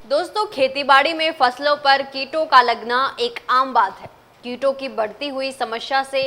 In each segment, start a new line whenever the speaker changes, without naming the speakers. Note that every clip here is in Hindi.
दोस्तों, खेतीबाड़ी में फसलों पर कीटों का लगना एक आम बात है। कीटों की बढ़ती हुई समस्या से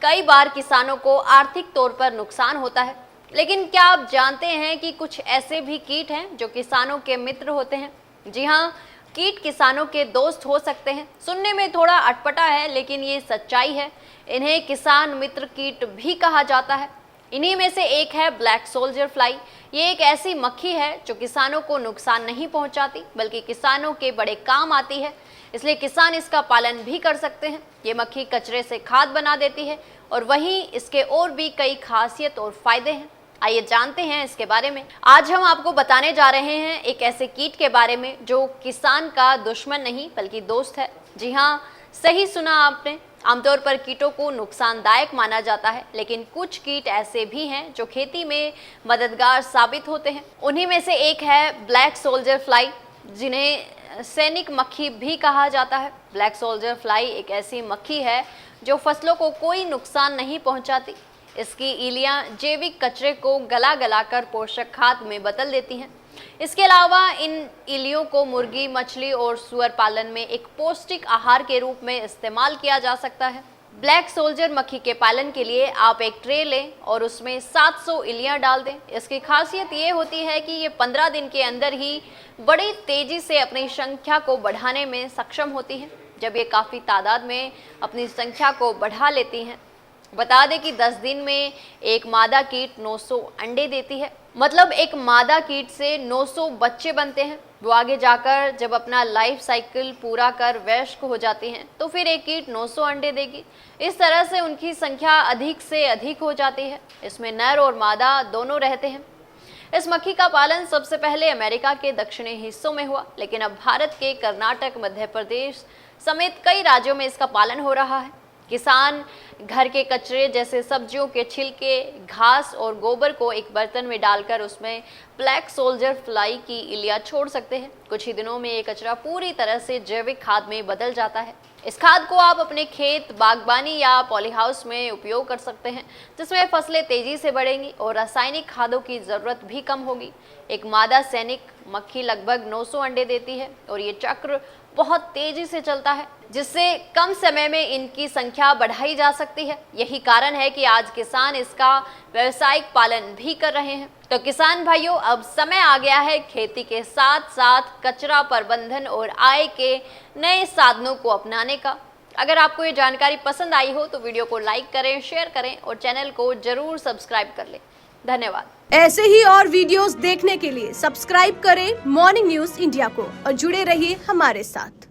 कई बार किसानों को आर्थिक तौर पर नुकसान होता है। लेकिन क्या आप जानते हैं कि कुछ ऐसे भी कीट हैं जो किसानों के मित्र होते हैं? जी हाँ, कीट किसानों के दोस्त हो सकते हैं। सुनने में थोड़ा अटपटा है, लेकिन ये सच्चाई है। इन्हें किसान मित्र कीट भी कहा जाता है। इन्हीं में से एक है ब्लैक सोल्जर फ्लाई। ये एक ऐसी मक्खी है जो किसानों को नुकसान नहीं पहुंचाती, बल्कि किसानों के बड़े काम आती है। इसलिए किसान इसका पालन भी कर सकते हैं। ये मक्खी कचरे से खाद बना देती है और वहीं इसके और भी कई खासियत और फायदे हैं। आइए जानते हैं इसके बारे में। आज हम आपको बताने जा रहे हैं एक ऐसे कीट के बारे में जो किसान का दुश्मन नहीं बल्कि दोस्त है। जी हाँ, सही सुना आपने। आमतौर पर कीटों को नुकसानदायक माना जाता है, लेकिन कुछ कीट ऐसे भी हैं जो खेती में मददगार साबित होते हैं। उन्हीं में से एक है ब्लैक सोल्जर फ्लाई, जिन्हें सैनिक मक्खी भी कहा जाता है। ब्लैक सोल्जर फ्लाई एक ऐसी मक्खी है जो फसलों को कोई नुकसान नहीं पहुंचाती। इसकी इलियां जैविक कचरे को गला गलाकर पोषक खाद में बदल देती हैं। इसके अलावा इन इलियों को मुर्गी, मछली और सुअर पालन में एक पौष्टिक आहार के रूप में इस्तेमाल किया जा सकता है। ब्लैक सोल्जर मक्खी के पालन के लिए आप एक ट्रे लें और उसमें 700 इलियां डाल दें। इसकी खासियत ये होती है कि ये 15 दिन के अंदर ही बड़ी तेजी से अपनी संख्या को बढ़ाने में सक्षम होती हैं। जब ये काफ़ी तादाद में अपनी संख्या को बढ़ा लेती हैं, बता दें कि 10 दिन में एक मादा कीट 900 अंडे देती है। मतलब एक मादा कीट से 900 बच्चे बनते हैं। वो आगे जाकर जब अपना लाइफ साइकिल पूरा कर वयस्क हो जाती हैं, तो फिर एक कीट 900 अंडे देगी। इस तरह से उनकी संख्या अधिक से अधिक हो जाती है। इसमें नर और मादा दोनों रहते हैं। इस मक्खी का पालन सबसे पहले अमेरिका के दक्षिणी हिस्सों में हुआ, लेकिन अब भारत के कर्नाटक, मध्य प्रदेश समेत कई राज्यों में इसका पालन हो रहा है। किसान घर के कचरे जैसे सब्जियों के छिलके, घास और गोबर को एक बर्तन में डालकर उसमें ब्लैक सोल्जर फ्लाई की इलिया छोड़ सकते हैं। कुछ ही दिनों में ये कचरा पूरी तरह से जैविक खाद में बदल जाता है। इस खाद को आप अपने खेत, बागबानी या पॉली हाउस में उपयोग कर सकते हैं, जिसमें फसलें तेजी से बढ़ेंगी और रासायनिक खादों की ज़रूरत भी कम होगी। एक मादा सैनिक मक्खी लगभग 900 अंडे देती है और ये चक्र बहुत तेजी से चलता है, जिससे कम समय में इनकी संख्या बढ़ाई जा सकती है। यही कारण है कि आज किसान इसका व्यावसायिक पालन भी कर रहे हैं। तो किसान भाइयों, अब समय आ गया है खेती के साथ साथ कचरा प्रबंधन और आय के नए साधनों को अपनाने का। अगर आपको ये जानकारी पसंद आई हो तो वीडियो को लाइक करें, शेयर करें और चैनल को जरूर सब्सक्राइब कर लें। धन्यवाद।
ऐसे ही और वीडियोस देखने के लिए सब्सक्राइब करें मॉर्निंग न्यूज इंडिया को और जुड़े रहिए हमारे साथ।